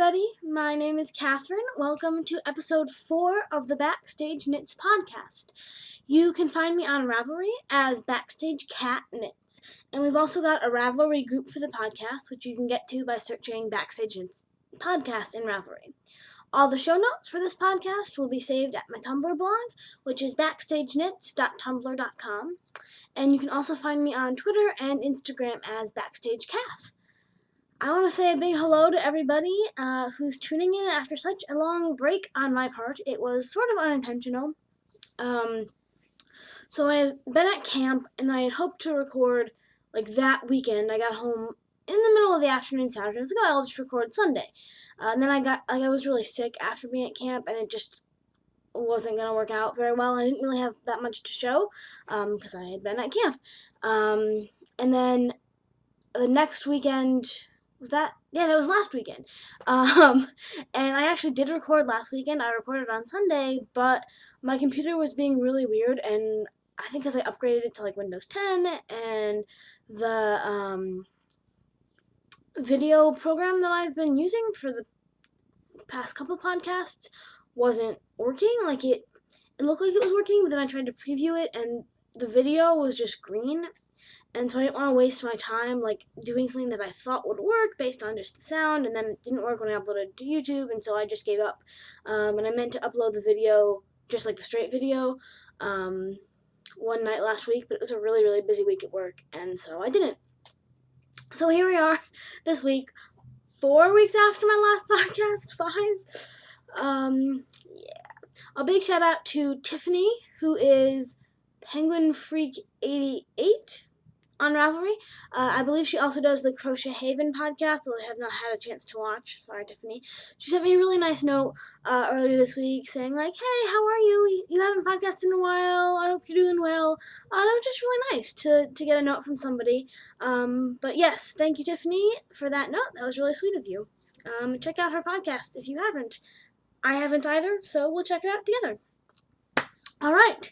everybody. My name is Catherine. Welcome to episode 4 of the Backstage Knits podcast. You can find me on Ravelry as BackstageKatKnits. And we've also got a Ravelry group for the podcast, which you can get to by searching Backstage Knits podcast in Ravelry. All the show notes for this podcast will be saved at my Tumblr blog, which is backstageknits.tumblr.com. And you can also find me on Twitter and Instagram as BackstageKath. I want to say a big hello to everybody who's tuning in after such a long break on my part. It was sort of unintentional. So I had been at camp, and I had hoped to record like that weekend. I got home in the middle of the afternoon Saturday. I was like, oh, I'll just record Sunday. And then I was really sick after being at camp, and it just wasn't going to work out very well. I didn't really have that much to show because I had been at camp. And then the next weekend... that was last weekend. And I actually did record last weekend. I recorded on Sunday, but my computer was being really weird, and I think because I upgraded it to like Windows 10, and the video program that I've been using for the past couple podcasts wasn't working. Like it looked like it was working, but then I tried to preview it, and the video was just green. And so I didn't want to waste my time like doing something that I thought would work based on just the sound, and then it didn't work when I uploaded it to YouTube, and so I just gave up. And I meant to upload the video, just like the straight video, one night last week, but it was a really, really busy week at work, and so I didn't. So here we are this week, 4 weeks after my last podcast, 5. A big shout out to Tiffany, who is Penguin Freak 88. On Ravelry. I believe she also does the Crochet Haven podcast, although I have not had a chance to watch. Sorry, Tiffany. She sent me a really nice note earlier this week saying, like, hey, how are you? You haven't podcasted in a while. I hope you're doing well. That was just really nice to get a note from somebody. But yes, thank you, Tiffany, for that note. That was really sweet of you. Check out her podcast if you haven't. I haven't either, so we'll check it out together. All right.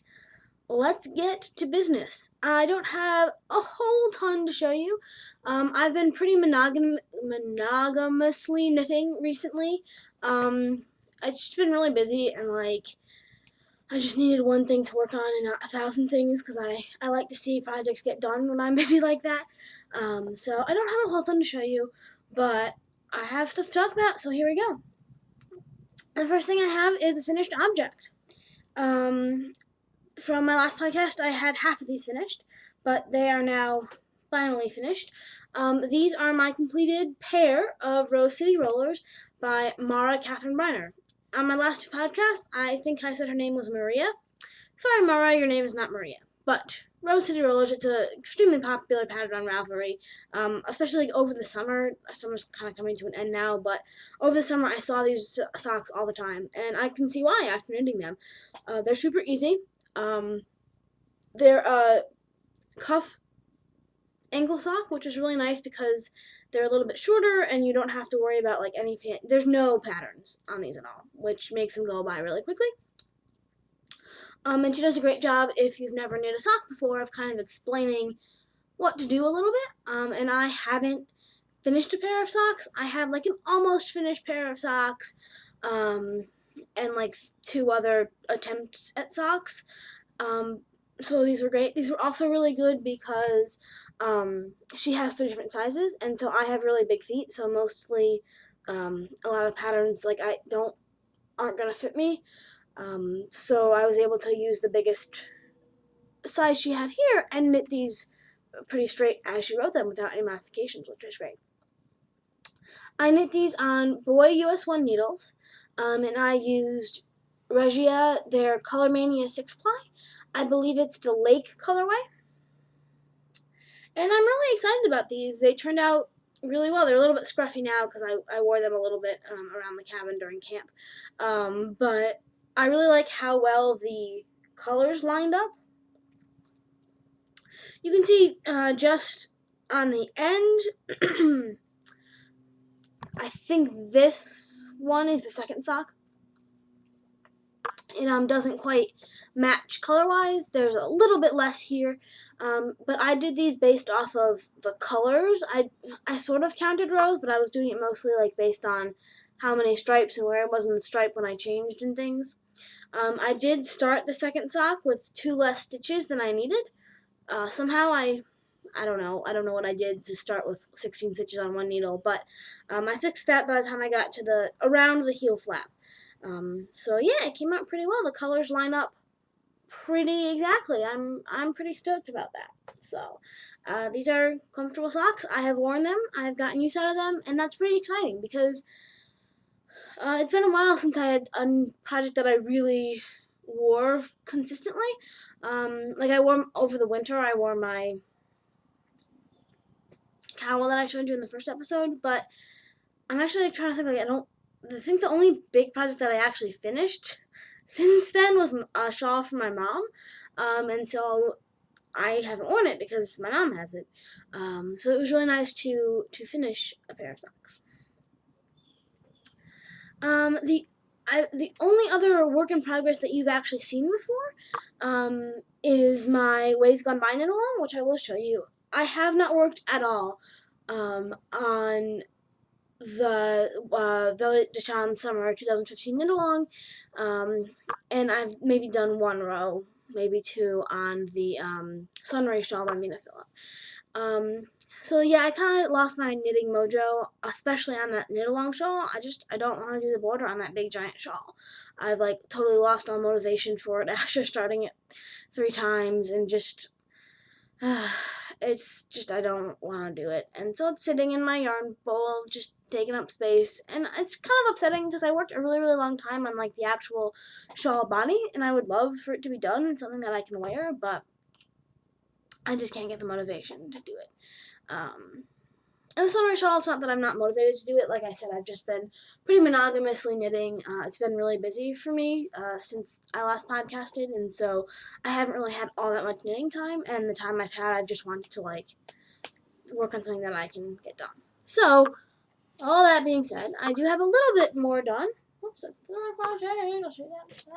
Let's get to business. I don't have a whole ton to show you. I've been pretty monogamously knitting recently. I've just been really busy, and like I just needed one thing to work on and not 1,000 things, because I like to see projects get done when I'm busy like that. So I don't have a whole ton to show you, but I have stuff to talk about, so here we go. The first thing I have is a finished object. From my last podcast, I had half of these finished, but they are now finally finished. These are my completed pair of Rose City Rollers by Mara Catherine Briner. On my last 2 podcasts, I think I said her name was Maria. Sorry, Mara, your name is not Maria. But Rose City Rollers, it's an extremely popular pattern on Ravelry, especially like over the summer. Summer's kind of coming to an end now, but over the summer I saw these socks all the time, and I can see why after knitting them. They're super easy. They're a cuff ankle sock, which is really nice because they're a little bit shorter and you don't have to worry about like there's no patterns on these at all, which makes them go by really quickly. And she does a great job, if you've never knit a sock before, of kind of explaining what to do a little bit. And I hadn't finished a pair of socks. I had like an almost finished pair of socks, and like 2 other attempts at socks. So these were great. These were also really good because she has 3 different sizes, and so I have really big feet, so mostly a lot of patterns like aren't gonna fit me. So I was able to use the biggest size she had here and knit these pretty straight as she wrote them without any modifications, which is great. I knit these on Boy US 1 needles, and I used Regia, their Color Mania 6-ply. I believe it's the Lake colorway. And I'm really excited about these. They turned out really well. They're a little bit scruffy now because I wore them a little bit around the cabin during camp. But I really like how well the colors lined up. You can see just on the end, I think this one is the second sock. It doesn't quite match color-wise. There's a little bit less here, but I did these based off of the colors. I sort of counted rows, but I was doing it mostly like based on how many stripes and where it was in the stripe when I changed and things. I did start the second sock with 2 less stitches than I needed. Somehow I don't know what I did to start with 16 stitches on one needle, but I fixed that by the time I got to around the heel flap. So yeah, it came out pretty well. The colors line up pretty exactly. I'm pretty stoked about that. So these are comfortable socks. I have worn them. I've gotten use out of them, and that's pretty exciting because it's been a while since I had a project that I really wore consistently. Like I wore over the winter. I wore my cowl that I showed you in the first episode, but I'm actually trying to think. Like I think the only big project that I actually finished since then was a shawl for my mom, and so I haven't worn it because my mom has it. So it was really nice to finish a pair of socks. The only other work in progress that you've actually seen before is my Waves Gone By knit along, which I will show you. I have not worked at all on the Velvet Deshan Summer 2015 knit along, and I've maybe done 1 row, maybe 2 on the Sunray shawl by Mina Phillip. So yeah, I kind of lost my knitting mojo, especially on that knit along shawl. I don't want to do the border on that big giant shawl. I've like totally lost all motivation for it after starting it 3 times, and just it's just I don't want to do it. And so it's sitting in my yarn bowl, just taking up space, and it's kind of upsetting because I worked a really long time on like the actual shawl body, and I would love for it to be done and something that I can wear, but I just can't get the motivation to do it. And the summer shawl, it's not that I'm not motivated to do it. Like I said, I've just been pretty monogamously knitting. It's been really busy for me since I last podcasted, and so I haven't really had all that much knitting time, and the time I've had, I've just wanted to like work on something that I can get done. So, all that being said, I do have a little bit more done. Oops, that's another project. I'll show you that in a sec.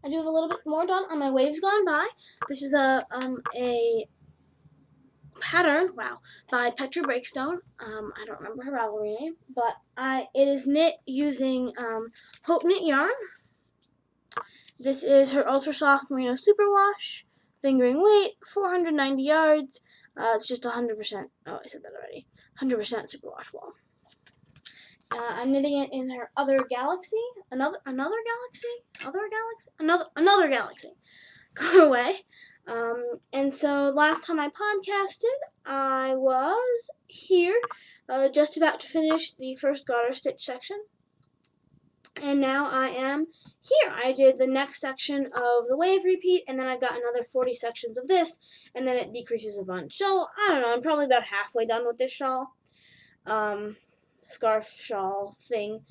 I do have a little bit more done on my Waves Gone By. This is a pattern, wow, by Petra Breakstone. I don't remember her Ravelry name, but it is knit using Hope Knit yarn. This is her ultra soft merino superwash, fingering weight, 490 yards. It's just 100%. Oh, I said that already. 100% superwash wool. I'm knitting it in her Other Galaxy, another galaxy colorway. And so last time I podcasted, I was here, just about to finish the first garter stitch section. And now I am here. I did the next section of the wave repeat, and then I've got another 40 sections of this, and then it decreases a bunch. So, I don't know, I'm probably about halfway done with this shawl. Scarf shawl thing.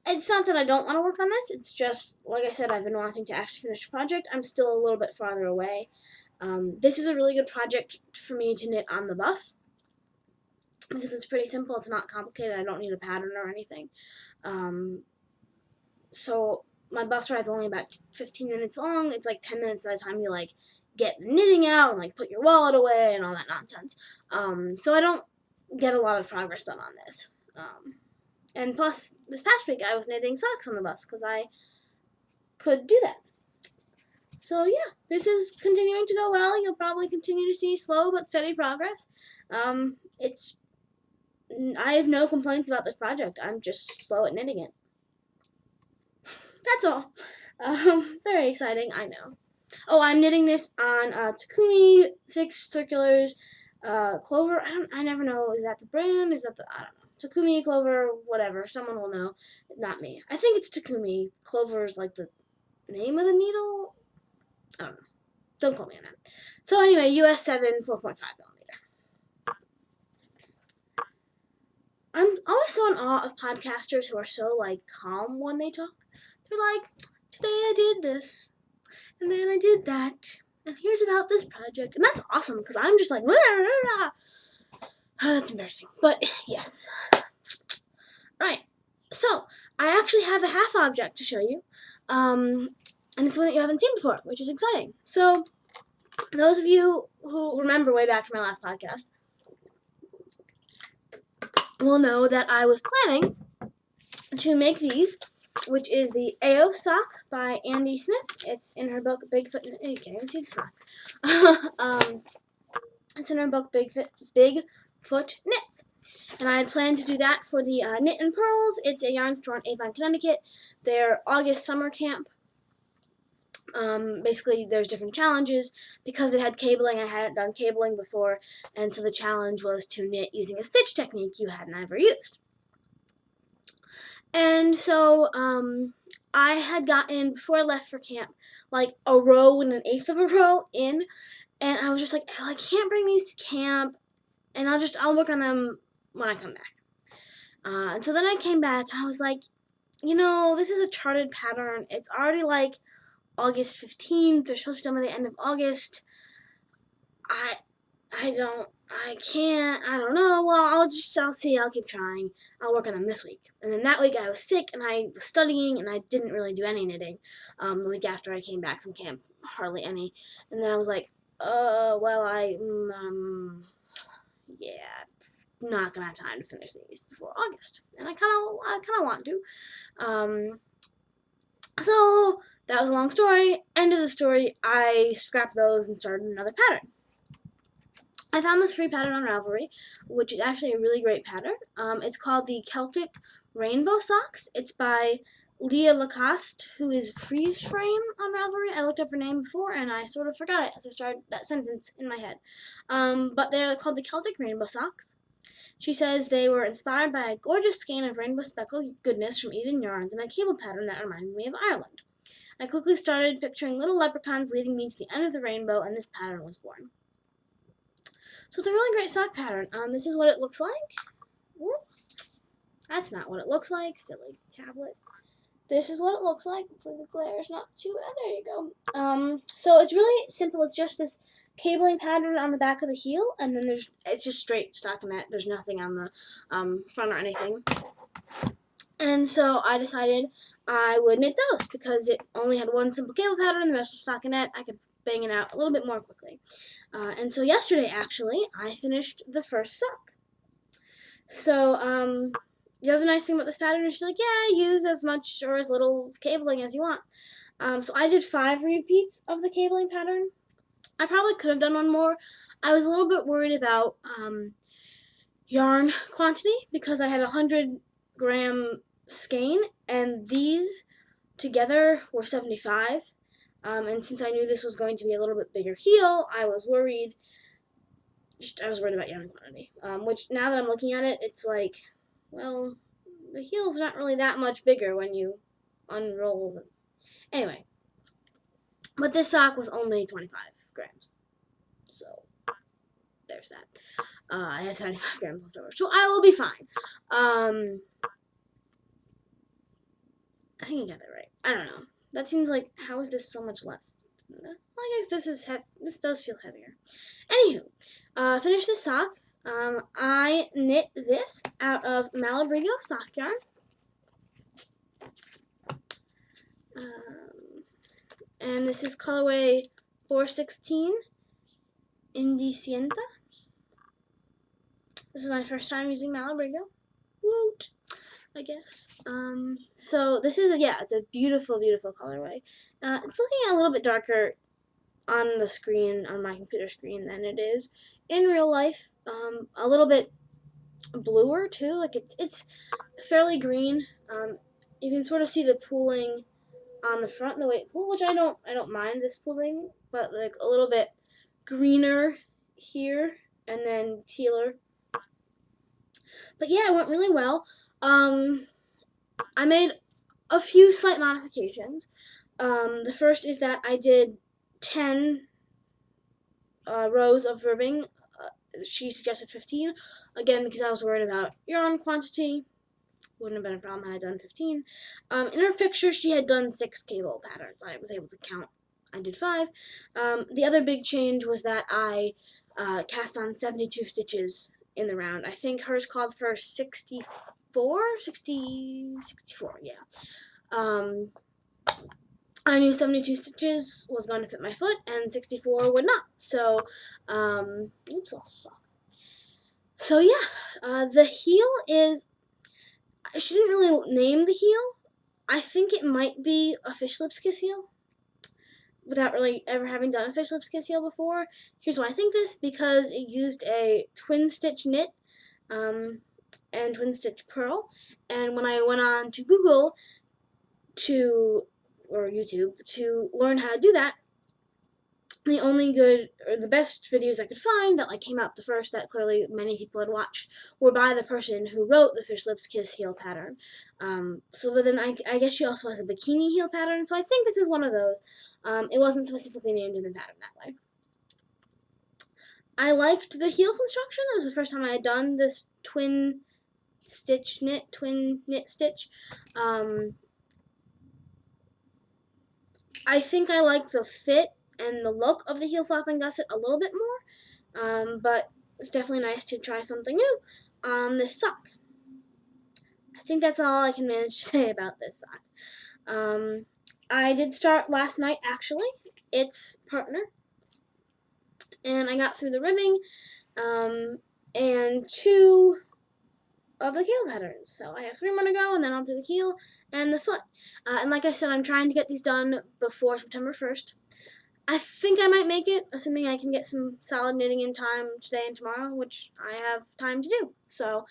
It's not that I don't want to work on this, it's just, like I said, I've been wanting to actually finish the project. I'm still a little bit farther away. This is a really good project for me to knit on the bus, because it's pretty simple, it's not complicated, I don't need a pattern or anything. So my bus ride's only about 15 minutes long. It's like 10 minutes by the time you like get the knitting out and like put your wallet away and all that nonsense. So I don't get a lot of progress done on this. And plus, this past week I was knitting socks on the bus because I could do that. So yeah, this is continuing to go well. You'll probably continue to see slow but steady progress. I have no complaints about this project. I'm just slow at knitting it. That's all. Very exciting, I know. Oh, I'm knitting this on Takumi Fixed Circulars Clover. I never know. Is that the brand? Is that the, I don't know. Takumi Clover, whatever. Someone will know. Not me. I think it's Takumi. Clover is like the name of the needle. I don't know. Don't quote me on that. So anyway, US 7 4.5 millimeter. I'm always so in awe of podcasters who are so like calm when they talk. They're like, today I did this, and then I did that, and here's about this project. And that's awesome, because I'm just like, that's embarrassing. But yes. Alright, so I actually have a half object to show you, and it's one that you haven't seen before, which is exciting. So those of you who remember way back from my last podcast, will know that I was planning to make these, which is the AO sock by Andy Smith. It's in her book Bigfoot. You can't even see the sock. It's in her book Bigfoot Knits. And I had planned to do that for the Knit and Pearls. It's a yarn store in Avon, Connecticut. Their August summer camp. Basically, there's different challenges. Because it had cabling, I hadn't done cabling before, and so the challenge was to knit using a stitch technique you hadn't ever used. And so I had gotten, before I left for camp, like a row and an eighth of a row in, and I was just like, oh, I can't bring these to camp, and I'll work on them when I come back. And so then I came back, and I was like, this is a charted pattern. It's already like August 15th. They're supposed to be done by the end of August. I can't, I don't know. Well, I'll see. I'll keep trying. I'll work on them this week. And then that week I was sick, and I was studying, and I didn't really do any knitting. The week after I came back from camp, hardly any. And then I was like, yeah, not gonna have time to finish these before August, and I kind of want to. So that was a long story. End of the story. I scrapped those and started another pattern. I found this free pattern on Ravelry, which is actually a really great pattern. It's called the Celtic Rainbow Socks. It's by Leah Lacoste, who is Freeze Frame on Ravelry. I looked up her name before, and I sort of forgot it as I started that sentence in my head. But they're called the Celtic Rainbow Socks. She says they were inspired by a gorgeous skein of rainbow speckled goodness from Eden Yarns and a cable pattern that reminded me of Ireland. I quickly started picturing little leprechauns leading me to the end of the rainbow, and this pattern was born. So it's a really great sock pattern. This is what it looks like. Whoop. That's not what it looks like, silly tablet. This is what it looks like. Hopefully the glare is not too bad. There you go. So it's really simple. It's just this cabling pattern on the back of the heel, and then it's just straight stockinette. There's nothing on the front or anything. And so I decided I would knit those because it only had one simple cable pattern and the rest was stockinette. I could bang it out a little bit more quickly. And so yesterday, actually, I finished the first sock. So the other nice thing about this pattern is she's like, yeah, use as much or as little cabling as you want. So I did 5 repeats of the cabling pattern. I probably could have done one more. I was a little bit worried about yarn quantity because I had 100-gram skein, and these together were 75. And since I knew this was going to be a little bit bigger heel, I was worried. I was worried about yarn quantity. Which now that I'm looking at it, it's like, well, the heel's not really that much bigger when you unroll them. Anyway, but this sock was only 25 grams. So there's that. I have 75 grams left over, so I will be fine. I think I got that right. I don't know. That seems like, how is this so much less? Well, I guess this does feel heavier. Anywho, finish this sock. I knit this out of Malabrigo sock yarn. And this is colorway 416 Indicienta. This is my first time using Malabrigo. Woot! I guess. So this is it's a beautiful, beautiful colorway. It's looking a little bit darker on the screen, on my computer screen, than it is in real life. A little bit bluer too. Like it's fairly green. You can sort of see the pooling on the front, the way it pooled, which I don't mind this pooling, but like a little bit greener here and then tealer. But yeah, it went really well. I made a few slight modifications. The first is that I did 10 rows of ribbing. She suggested 15, again because I was worried about yarn quantity. Wouldn't have been a problem had I done 15. In her picture, she had done 6 cable patterns. I was able to count. I did 5. The other big change was that I cast on 72 stitches in the round. I think hers called for 64, yeah. I knew 72 stitches was going to fit my foot, and 64 would not. So, oops, lost a sock. So yeah, the heel is, I shouldn't really name the heel. I think it might be a fish lips kiss heel, without really ever having done a fish lips kiss heel before. Here's why I think this, because it used a twin stitch knit and twin stitch purl, and when I went on to Google or YouTube to learn how to do that, the only good or the best videos I could find that came out the first that clearly many people had watched were by the person who wrote the fish lips kiss heel pattern. But then I guess she also has a bikini heel pattern, so I think this is one of those. It wasn't specifically named in the pattern that way. I liked the heel construction. It was the first time I had done this twin knit stitch. I think I like the fit and the look of the heel flapping gusset a little bit more, but it's definitely nice to try something new on this sock. I think that's all I can manage to say about this sock. I did start last night, actually, its partner, and I got through the ribbing and 2 of the heel patterns. So I have 3 more to go, and then I'll do the heel and the foot. And like I said, I'm trying to get these done before September 1st. I think I might make it, assuming I can get some solid knitting in time today and tomorrow, which I have time to do. So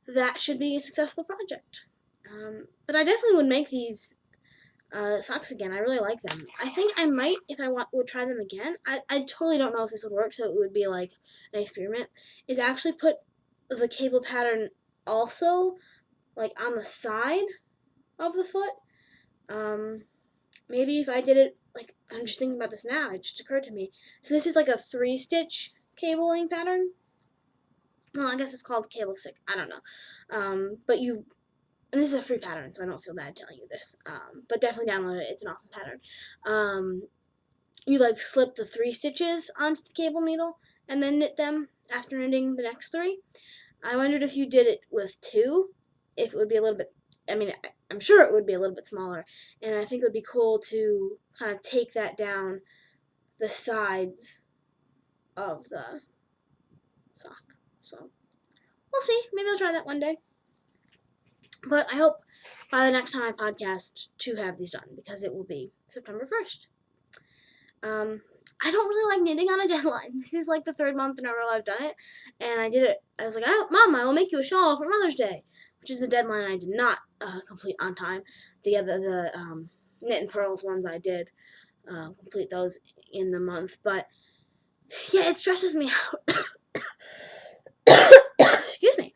that should be a successful project. But I definitely would make these socks again. I really like them. I think I might, if I would try them again. I totally don't know if this would work, so it would be like an experiment. Is actually put the cable pattern also like on the side of the foot. Maybe if I did it, like, I'm just thinking about this now, it just occurred to me. So this is like a 3-stitch cabling pattern. Well, I guess it's called cable stick. I don't know. And this is a free pattern, so I don't feel bad telling you this. But definitely download it. It's an awesome pattern. You like slip the 3 stitches onto the cable needle and then knit them after knitting the next 3. I wondered if you did it with 2, if it would be a little bit, I'm sure it would be a little bit smaller, and I think it would be cool to kind of take that down the sides of the sock. So we'll see. Maybe I'll try that one day. But I hope by the next time I podcast to have these done, because it will be September 1st. I don't really like knitting on a deadline. This is like the 3rd month in a row I've done it, and I did it. I was like, oh, Mom, I will make you a shawl for Mother's Day, which is the deadline I did not complete on time. The knit and pearls ones I did complete those in the month, but yeah, it stresses me out. Excuse me.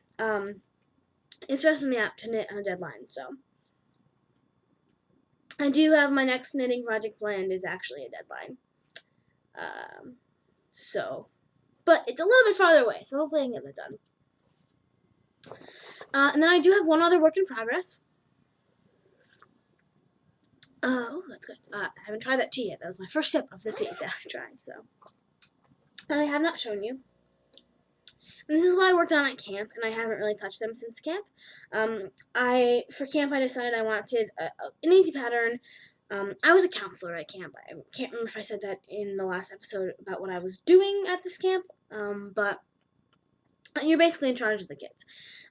It stresses me out to knit on a deadline, so I do have my next knitting project planned is actually a deadline. But it's a little bit farther away, so hopefully I can get that done. And then I do have one other work in progress. Oh, that's good. I haven't tried that tea yet. That was my first sip of the tea that I tried, so. And I have not shown you. And this is what I worked on at camp, and I haven't really touched them since camp. For camp, I decided I wanted an easy pattern. I was a counselor at camp. I can't remember if I said that in the last episode about what I was doing at this camp, but you're basically in charge of the kids.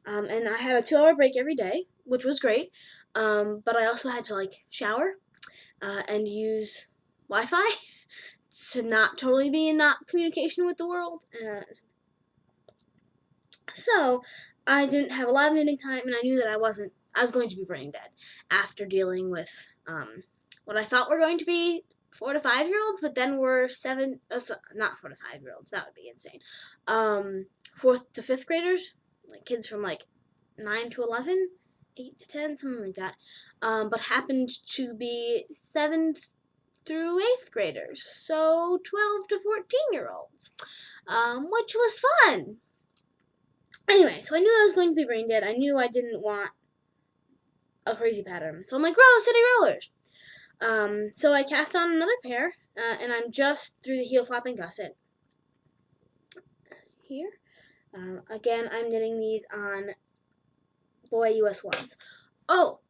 And I had a 2-hour break every day, which was great, but I also had to, shower and use Wi-Fi to not totally be in communication with the world. So I didn't have a lot of knitting time, and I knew that I was going to be brain dead after dealing with what I thought were going to be 4 to 5-year-olds, but then were not 4 to 5-year-olds, that would be insane. 4th to 5th graders, kids from 9 to 11, 8 to 10, something like that, but happened to be 7th through 8th graders, so 12 to 14-year-olds, which was fun. Anyway, so I knew I was going to be brain dead. I knew I didn't want a crazy pattern. So I'm like, Rose City Rollers. So I cast on another pair, and I'm just through the heel flapping gusset here. Again, I'm knitting these on Boy US 1s. Oh,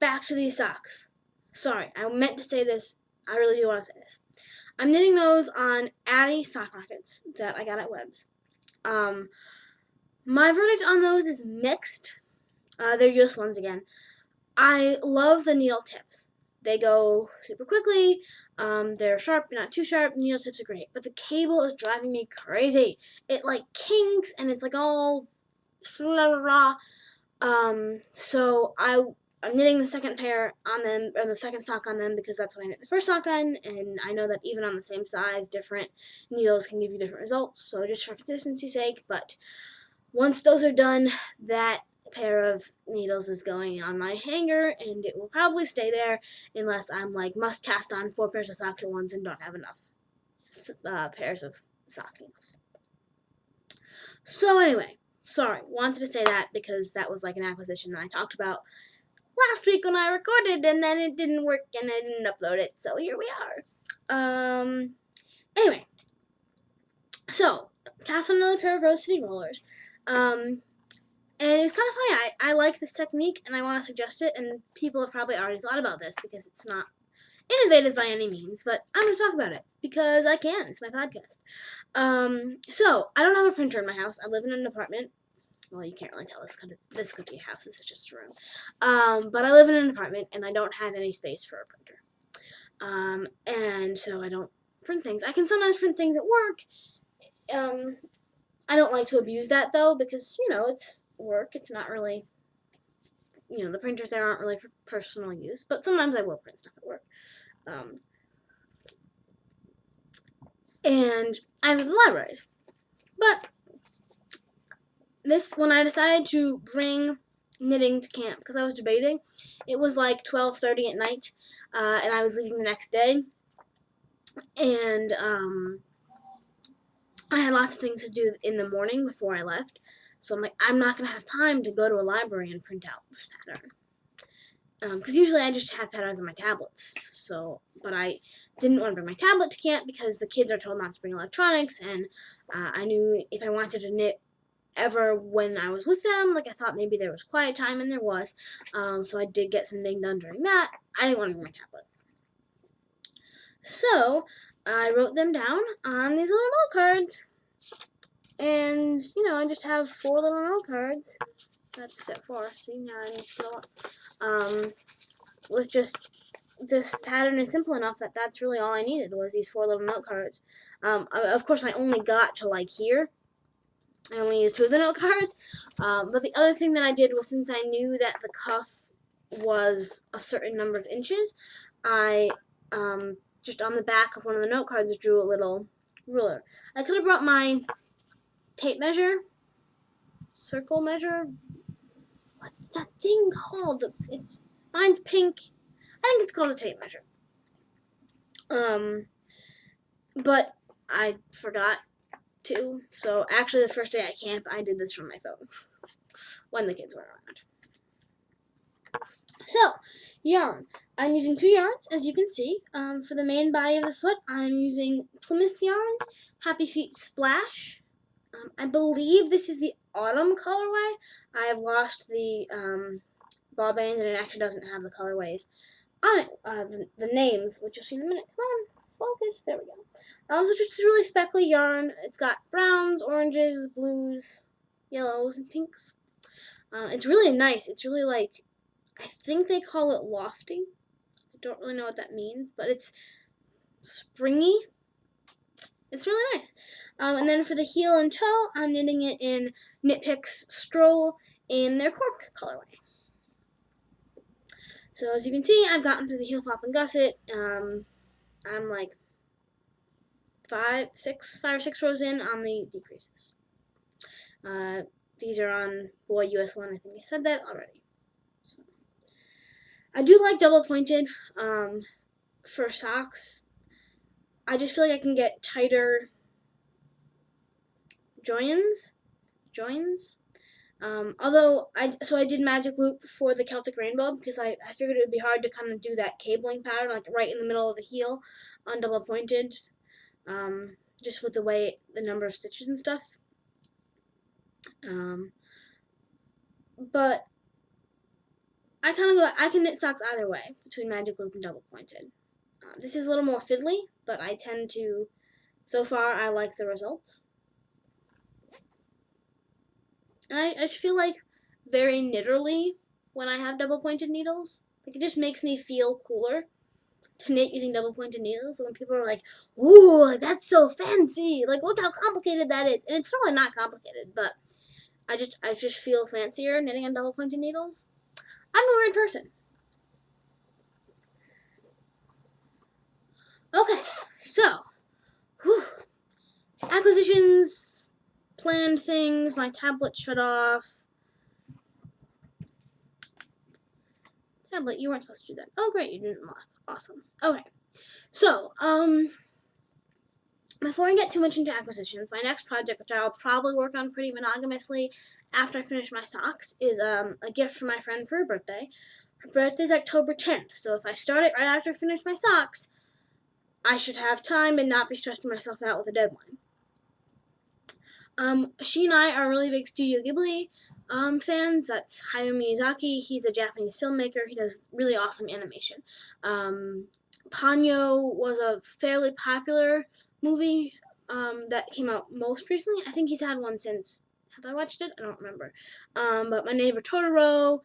back to these socks. Sorry, I meant to say this. I really do want to say this. I'm knitting those on Addie sock rockets that I got at Webb's. My verdict on those is mixed. They're US ones again. I love the needle tips. They go super quickly. They're sharp, but not too sharp. The needle tips are great, but the cable is driving me crazy. It like kinks and it's like all blah, blah, blah. So I'm knitting the second pair on them, or the second sock on them, because that's what I knit the first sock on, and I know that even on the same size, different needles can give you different results, so just for consistency's sake. But once those are done, that pair of needles is going on my hanger, and it will probably stay there unless I'm like must cast on 4 pairs of socks at once and don't have enough pairs of sock needles. So anyway, sorry, wanted to say that because that was like an acquisition that I talked about last week when I recorded, and then it didn't work and I didn't upload it, so here we are. Anyway, so cast on another pair of Rose City rollers. And it's kind of funny. I like this technique, and I want to suggest it, and people have probably already thought about this because it's not innovative by any means, but I'm going to talk about it because I can. It's my podcast. So, I don't have a printer in my house. I live in an apartment. Well, you can't really tell this could be a house. This is just a room. But I live in an apartment, and I don't have any space for a printer. And so I don't print things. I can sometimes print things at work. I don't like to abuse that, though, because, it's work. It's not really, the printers there aren't really for personal use, but sometimes I will print stuff at work. And I have the libraries. But when I decided to bring knitting to camp, because I was debating, it was like 12:30 at night, and I was leaving the next day, and I had lots of things to do in the morning before I left, so I'm like, I'm not going to have time to go to a library and print out this pattern. Because usually I just have patterns on my tablets, but I didn't want to bring my tablet to camp because the kids are told not to bring electronics, and I knew if I wanted to knit ever when I was with them, I thought maybe there was quiet time, and there was, so I did get some knitting done during that. I didn't want to bring my tablet. So, I wrote them down on these little note cards, and, I just have 4 little note cards. That's step 4, see, now I need to fill up, with just, this pattern is simple enough that that's really all I needed was these 4 little note cards. Of course, I only got to, here. I only used 2 of the note cards, but the other thing that I did was, since I knew that the cuff was a certain number of inches, I, just on the back of one of the note cards, drew a little ruler. I could have brought my tape measure, circle measure. What's that thing called? Mine's pink. I think it's called a tape measure. But I forgot to. So actually, the first day at camp, I did this from my phone when the kids were around. So, yarn. I'm using 2 yarns, as you can see. For the main body of the foot, I'm using Plymouth yarn, Happy Feet Splash. I believe this is the autumn colorway. I have lost the ball bands, and it actually doesn't have the colorways on it. The names, which you'll see in a minute. Come on, focus. There we go. So just really speckly yarn. It's got browns, oranges, blues, yellows, and pinks. It's really nice. It's really I think they call it lofty. I don't really know what that means, but it's springy. It's really nice. And then for the heel and toe, I'm knitting it in Knit Picks Stroll in their cork colorway. So as you can see, I've gotten through the heel, flop, and gusset. I'm 5 or 6 rows in on the decreases. These are on boy US 1. I think I said that already. So, I do like double pointed for socks. I just feel like I can get tighter joins. Although I did magic loop for the Celtic Rainbow because I figured it would be hard to kind of do that cabling pattern right in the middle of the heel on double pointed, just with the number of stitches and stuff. But I can knit socks either way between magic loop and double pointed. This is a little more fiddly, but I tend to, so far I like the results. And I just feel like very knitterly when I have double pointed needles. Like it just makes me feel cooler to knit using double pointed needles. And when people are like, "Ooh, like, that's so fancy! Like look how complicated that is," and it's really not complicated, but I just feel fancier knitting on double pointed needles. I'm a weird person. Okay, so whew, acquisitions, planned things. My tablet shut off. Tablet, you weren't supposed to do that. Oh, great, you didn't lock. Awesome. Okay, so before I get too much into acquisitions, my next project, which I'll probably work on pretty monogamously after I finish my socks, is a gift for my friend for her birthday. Her birthday's October 10th, so if I start it right after I finish my socks, I should have time and not be stressing myself out with a deadline. She and I are really big Studio Ghibli fans. That's Hayao Miyazaki. He's a Japanese filmmaker. He does really awesome animation. Ponyo was a fairly popular movie that came out most recently. I think he's had one since. Have I watched it? I don't remember. But My Neighbor Totoro,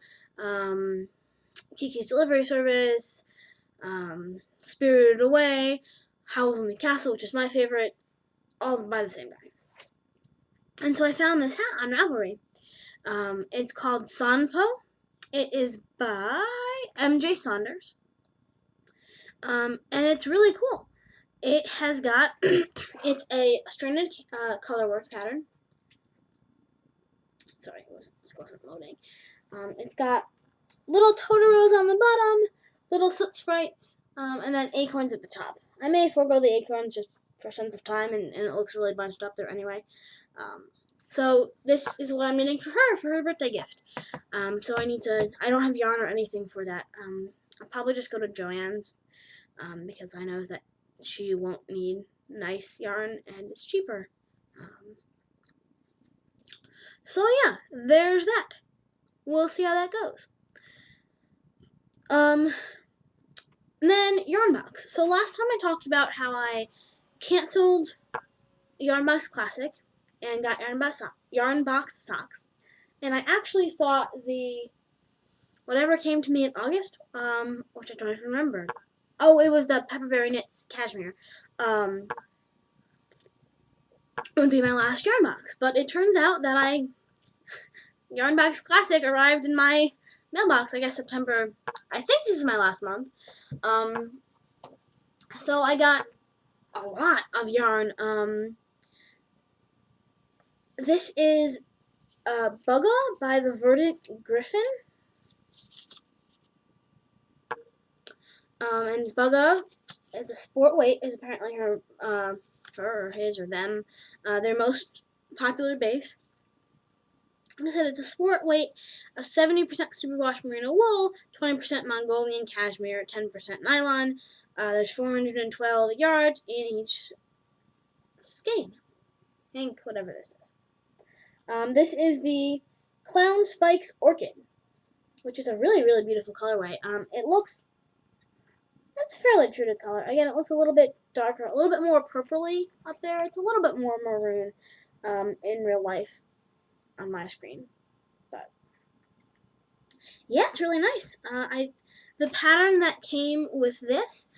Kiki's Delivery Service, Spirited Away, Howl's Moving Castle, which is my favorite, all by the same guy. And so I found this hat on Ravelry. It's called Sanpo. It is by MJ Saunders. And it's really cool. It has got, it's a stranded colorwork pattern. Sorry, it wasn't loading. It's got little Totoros on the bottom, little soot sprites, and then acorns at the top. I may forego the acorns just for sense of time, and it looks really bunched up there anyway. So this is what I'm knitting for her birthday gift. So I don't have yarn or anything for that. I'll probably just go to Joann's, because I know that she won't need nice yarn and it's cheaper. So yeah, there's that. We'll see how that goes. And then Yarnbox. So last time I talked about how I canceled Yarnbox Classic and got Yarnbox Socks. And I actually thought whatever came to me in August, which I don't even remember. Oh, it was the Pepperberry Knits Cashmere. Would be my last Yarnbox. But it turns out that Yarnbox Classic arrived in my mailbox, I guess September. I think this is my last month. So I got a lot of yarn. This is Bugga by the Verdant Griffin. And Bugga is a sport weight, is apparently her or his or them, their most popular base. Like I said, it's a sport weight of 70% superwash merino wool, 20% Mongolian cashmere, 10% nylon. There's 412 yards in each skein. Hank, whatever this is. This is the Clown Spikes Orchid, which is a really, really beautiful colorway. It's fairly true to color. Again, it looks a little bit darker, a little bit more purpley up there. It's a little bit more maroon in real life on my screen. But yeah, it's really nice. The pattern that came with this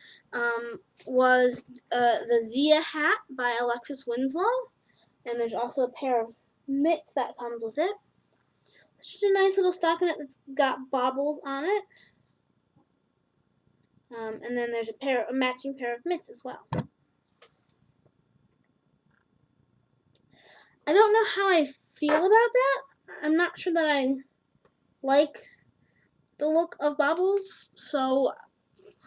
was the Zia hat by Alexis Winslow, and there's also a pair of mitts that comes with it. It's just a nice little stockinette that's got baubles on it. And then there's a matching pair of mitts as well. I don't know how I feel about that. I'm not sure that I like the look of baubles, so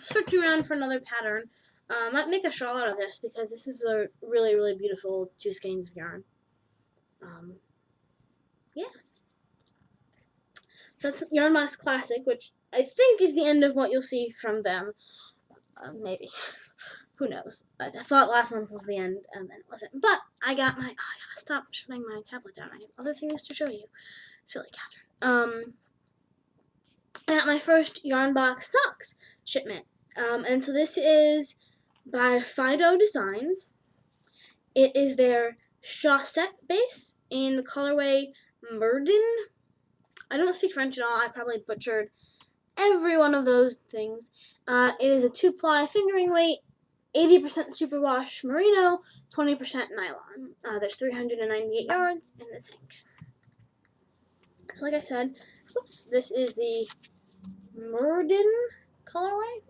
searching around for another pattern. I might make a shawl out of this because this is a really, really beautiful 2 skeins of yarn. Yeah. So that's Yarnbox Classic, which I think is the end of what you'll see from them. Maybe. Who knows? I thought last month was the end, and then it wasn't. But I gotta stop shutting my tablet down. I have other things to show you. Silly Catherine. I got my first Yarnbox Socks shipment. And so this is by Fido Designs. It is their Chaussette base in the colorway Murden. I don't speak French at all. I probably butchered every one of those things. It is a 2-ply fingering weight, 80% superwash merino, 20% nylon. There's 398 yards in this hank. So like I said, oops, this is the Murden colorway.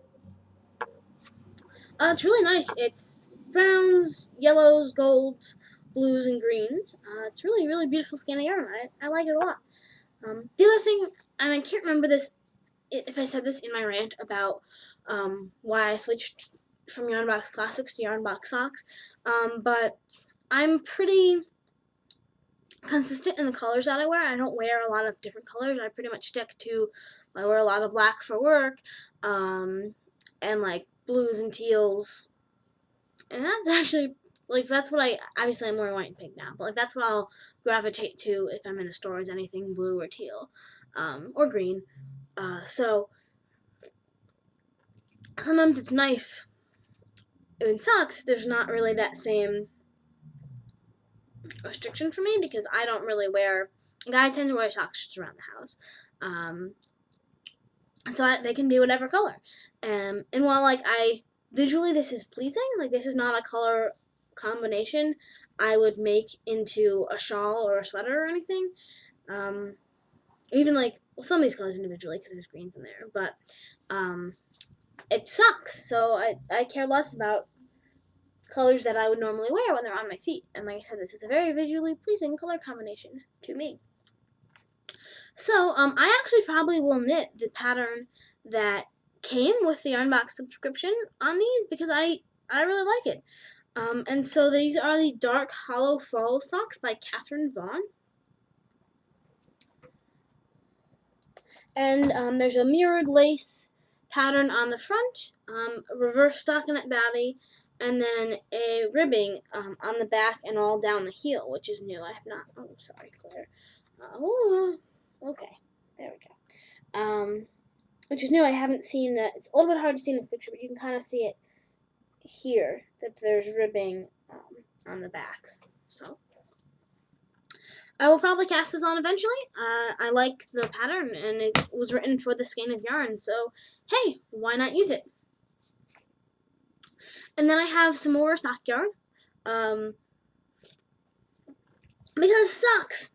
It's really nice. It's browns, yellows, golds, blues, and greens. It's really, really beautiful skein of yarn. I like it a lot. The other thing, and I can't remember this if I said this in my rant about why I switched from Yarn Box Classics to Yarn Box Socks, but I'm pretty consistent in the colors that I wear. I don't wear a lot of different colors. I pretty much stick to, I wear a lot of black for work, and like blues and teals, and that's actually, like, that's what obviously I'm wearing white and pink now, but like that's what I'll gravitate to if I'm in a store, is anything blue or teal, or green. So sometimes it's nice in socks, there's not really that same restriction for me, because I don't really wear, guys tend to wear socks just around the house, and so they can be whatever color, and while like visually this is pleasing, like this is not a color combination I would make into a shawl or a sweater or anything, even like, well, some of these colors individually because there's greens in there, but it sucks, so I care less about colors that I would normally wear when they're on my feet. And like I said, this is a very visually pleasing color combination to me. So I actually probably will knit the pattern that came with the Yarn Box subscription on these, because I really like it. And so these are the Dark Hollow Fall Socks by Catherine Vaughn. And there's a mirrored lace pattern on the front, reverse stockinette body, and then a ribbing on the back and all down the heel, which is new. I have not, oh, sorry, Claire. Okay, there we go. Which is new. I haven't seen that. It's a little bit hard to see in this picture, but you can kind of see it here, that there's ribbing on the back. So I will probably cast this on eventually. I like the pattern, and it was written for the skein of yarn, so hey, why not use it? And then I have some more sock yarn, because socks.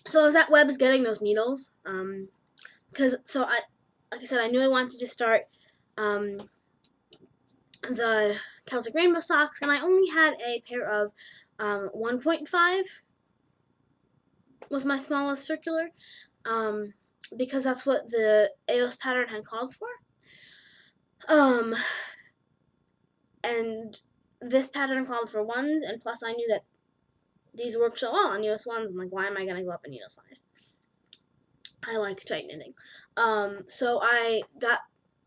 So I was at Webb's getting those needles, because like I said, I knew I wanted to start the Celtic Rainbow socks, and I only had a pair of 1.5 was my smallest circular, because that's what the AOS pattern had called for. And this pattern called for 1s, and plus I knew that these work so well on US 1s. I'm like, why am I going to go up a needle size? I like tight knitting. So I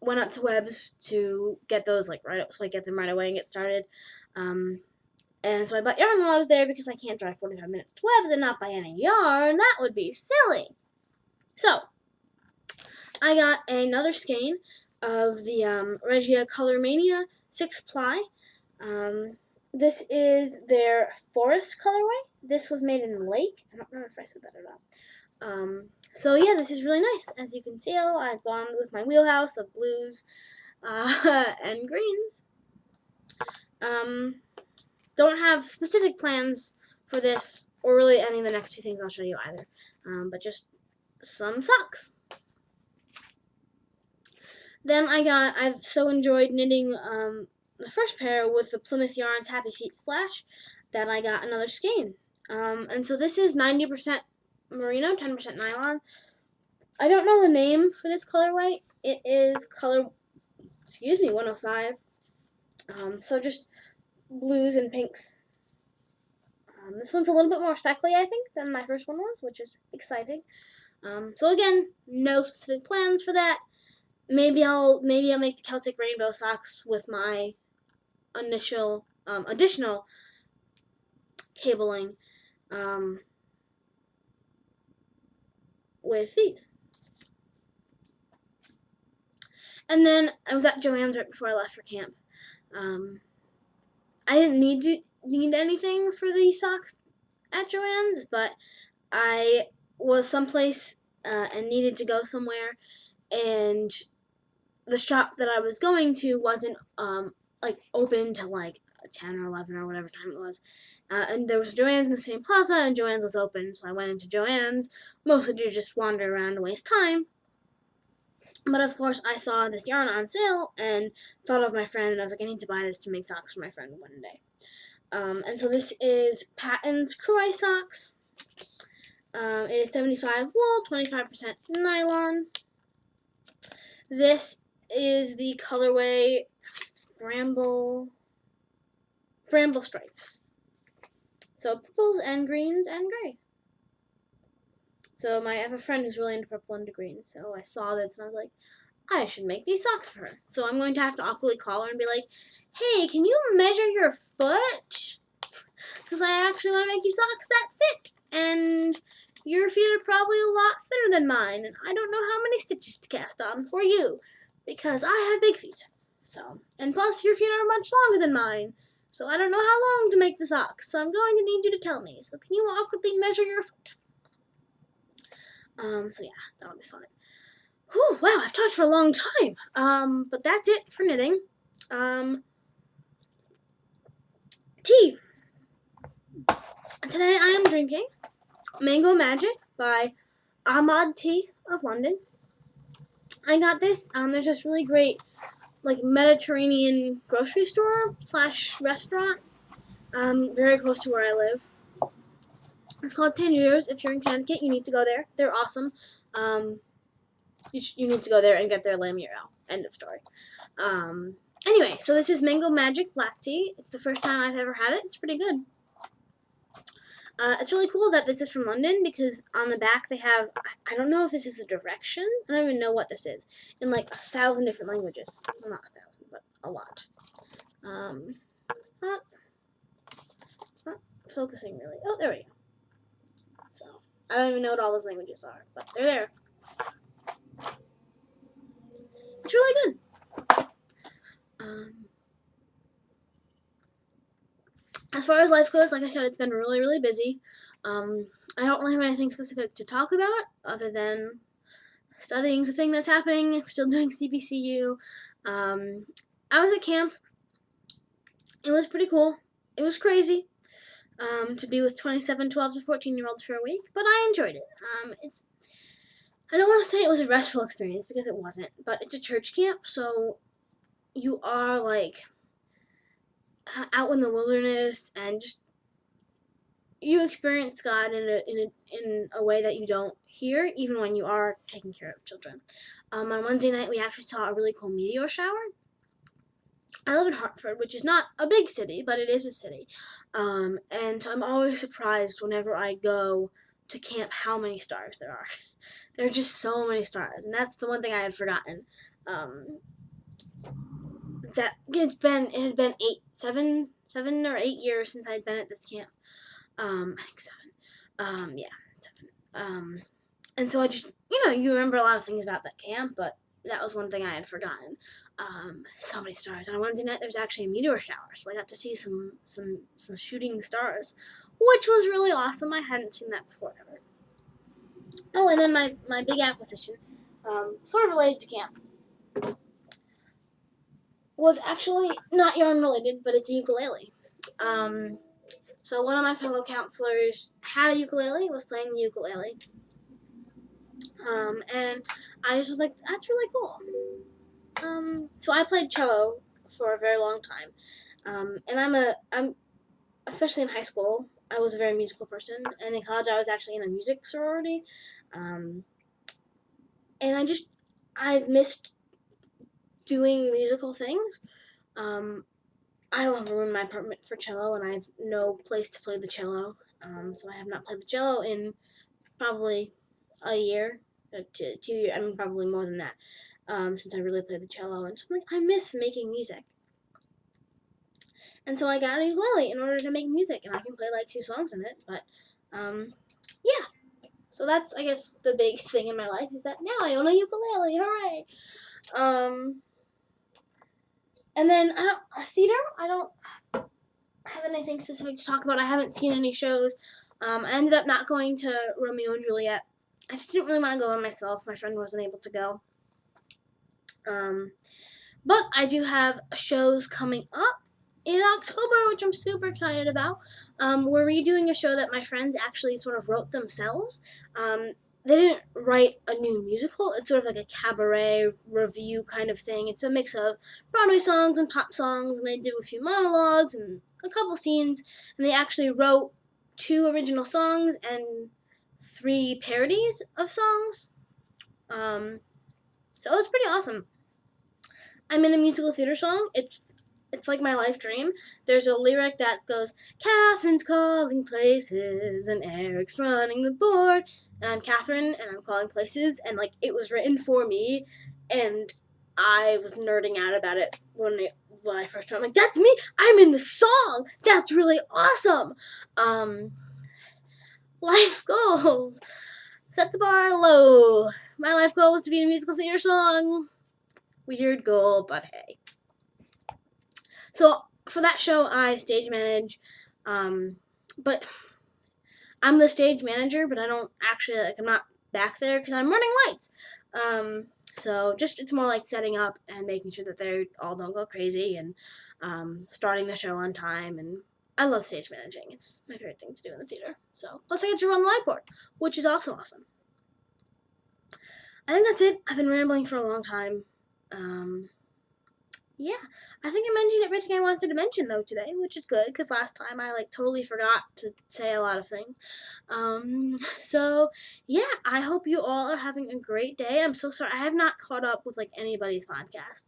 went up to Webb's to get those like right up, so I get them right away and get started. And so I bought yarn while I was there, because I can't drive 45 minutes to Webb's and not buy any yarn. That would be silly. So I got another skein of the Regia Color Mania 6-ply. This is their Forest colorway. This was made in Lake. I don't remember if I said that or not. So yeah, this is really nice. As you can tell, I've gone with my wheelhouse of blues and greens. Don't have specific plans for this, or really any of the next two things I'll show you either, but just some socks. Then I've so enjoyed knitting the first pair with the Plymouth Yarns Happy Feet Splash that I got another skein. And so this is 90% merino, 10% nylon. I don't know the name for this colorway. It is color, 105. So just blues and pinks. This one's a little bit more speckly, I think, than my first one was, which is exciting. So again, no specific plans for that. Maybe I'll make the Celtic Rainbow socks with my initial additional cabling with these. And then I was at Joann's right before I left for camp. I didn't need anything for these socks at Joann's, but I was someplace and needed to go somewhere, and the shop that I was going to wasn't like open till like 10 or 11 or whatever time it was. And there was Joann's in the same plaza, and Joann's was open, so I went into Joann's, mostly to just wander around and waste time. But of course, I saw this yarn on sale and thought of my friend, and I was like, I need to buy this to make socks for my friend one day. And so this is Patton's Croy Socks. It is 75 wool, 25% nylon. This is the colorway Ramble Stripes. So purples and greens and gray. So I have a friend who's really into purple and green, so I saw this and I was like, I should make these socks for her. So I'm going to have to awkwardly call her and be like, hey, can you measure your foot? Because I actually want to make you socks that fit. And your feet are probably a lot thinner than mine, and I don't know how many stitches to cast on for you, because I have big feet. So, and plus your feet are much longer than mine, so I don't know how long to make the socks, so I'm going to need you to tell me. So can you awkwardly measure your foot? So yeah, that'll be fun. Whew, wow, I've talked for a long time. But that's it for knitting. Tea. Today I am drinking Mango Magic by Ahmad Tea of London. I got this. There's this really great, like, Mediterranean grocery store / restaurant, very close to where I live. It's called Tangiers. If you're in Connecticut, you need to go there. They're awesome. You need to go there and get their lamb ale. End of story. Anyway, so this is Mango Magic Black Tea. It's the first time I've ever had it. It's pretty good. It's really cool that this is from London, because on the back they have, I don't know if this is the directions. I don't even know what this is. In like 1,000 different languages. Well, not 1,000, but a lot. It's not focusing really. Oh, there we go. So, I don't even know what all those languages are, but they're there. It's really good. As far as life goes, like I said, it's been really, really busy. I don't really have anything specific to talk about other than studying's a thing that's happening. Still doing CBCU. I was at camp. It was pretty cool. It was crazy to be with 27 12 to 14-year-olds for a week, but I enjoyed it. I don't want to say it was a restful experience, because it wasn't, but it's a church camp, so you are like out in the wilderness, and just you experience God in a way that you don't hear, even when you are taking care of children. On Wednesday night, we actually saw a really cool meteor shower. I live in Hartford, which is not a big city, but it is a city. And so I'm always surprised whenever I go to camp how many stars there are. There are just so many stars, and that's the one thing I had forgotten. That it had been 7 or 8 years since I'd been at this camp. I think 7. Yeah, 7. And so I just, you remember a lot of things about that camp, but that was one thing I had forgotten. So many stars. On Wednesday night, there's actually a meteor shower, so I got to see some shooting stars, which was really awesome. I hadn't seen that before ever. Oh, and then my big acquisition, sort of related to camp, was actually not yarn related, but it's a ukulele. So one of my fellow counselors had a ukulele, was playing the ukulele, and I just was like, that's really cool. So I played cello for a very long time, and I'm especially in high school, I was a very musical person, and in college I was actually in a music sorority, and I've missed doing musical things. I don't have a room in my apartment for cello, and I have no place to play the cello, so I have not played the cello in probably a year, 2 years, I mean probably more than that, since I really played the cello, and so I'm like, I miss making music. And so I got a ukulele in order to make music, and I can play like 2 songs in it, but, yeah. So that's, I guess, the big thing in my life, is that now I own a ukulele, hooray! And then, theater, I don't have anything specific to talk about. I haven't seen any shows. I ended up not going to Romeo and Juliet. I just didn't really want to go by myself. My friend wasn't able to go. But I do have shows coming up in October, which I'm super excited about. We're redoing a show that my friends actually sort of wrote themselves. They didn't write a new musical. It's sort of like a cabaret review kind of thing. It's a mix of Broadway songs and pop songs, and they do a few monologues and a couple scenes, and they actually wrote 2 original songs and 3 parodies of songs. So it's pretty awesome. I'm in a musical theater song. It's like my life dream. There's a lyric that goes, Catherine's calling places and Eric's running the board. And I'm Catherine and I'm calling places, and like it was written for me, and I was nerding out about it when I first heard. I'm like, that's me. I'm in the song. That's really awesome. Life goals. Set the bar low. My life goal was to be in a musical theater song. Weird goal, but hey. So for that show, I stage manage, but I'm the stage manager, but I don't actually, I'm not back there because I'm running lights. So just, it's more like setting up and making sure that they all don't go crazy, and starting the show on time. And I love stage managing. It's my favorite thing to do in the theater. So plus I get to run the light board, which is also awesome. I think that's it. I've been rambling for a long time. Yeah, I think I mentioned everything I wanted to mention though today, which is good because last time I totally forgot to say a lot of things. So yeah, I hope you all are having a great day. I'm so sorry I have not caught up with anybody's podcast.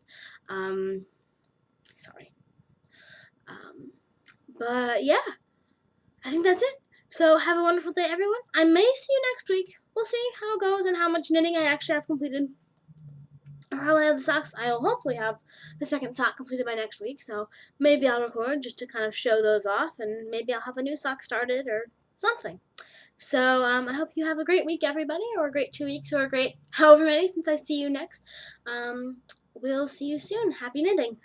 Sorry. But yeah, I think that's it. So have a wonderful day, everyone. I may see you next week. We'll see how it goes and how much knitting I actually have completed. Or how I have the socks. I'll hopefully have the second sock completed by next week, so maybe I'll record just to kind of show those off, and maybe I'll have a new sock started or something. So I hope you have a great week, everybody, or a great 2 weeks, or a great however many since I see you next. We'll see you soon. Happy knitting.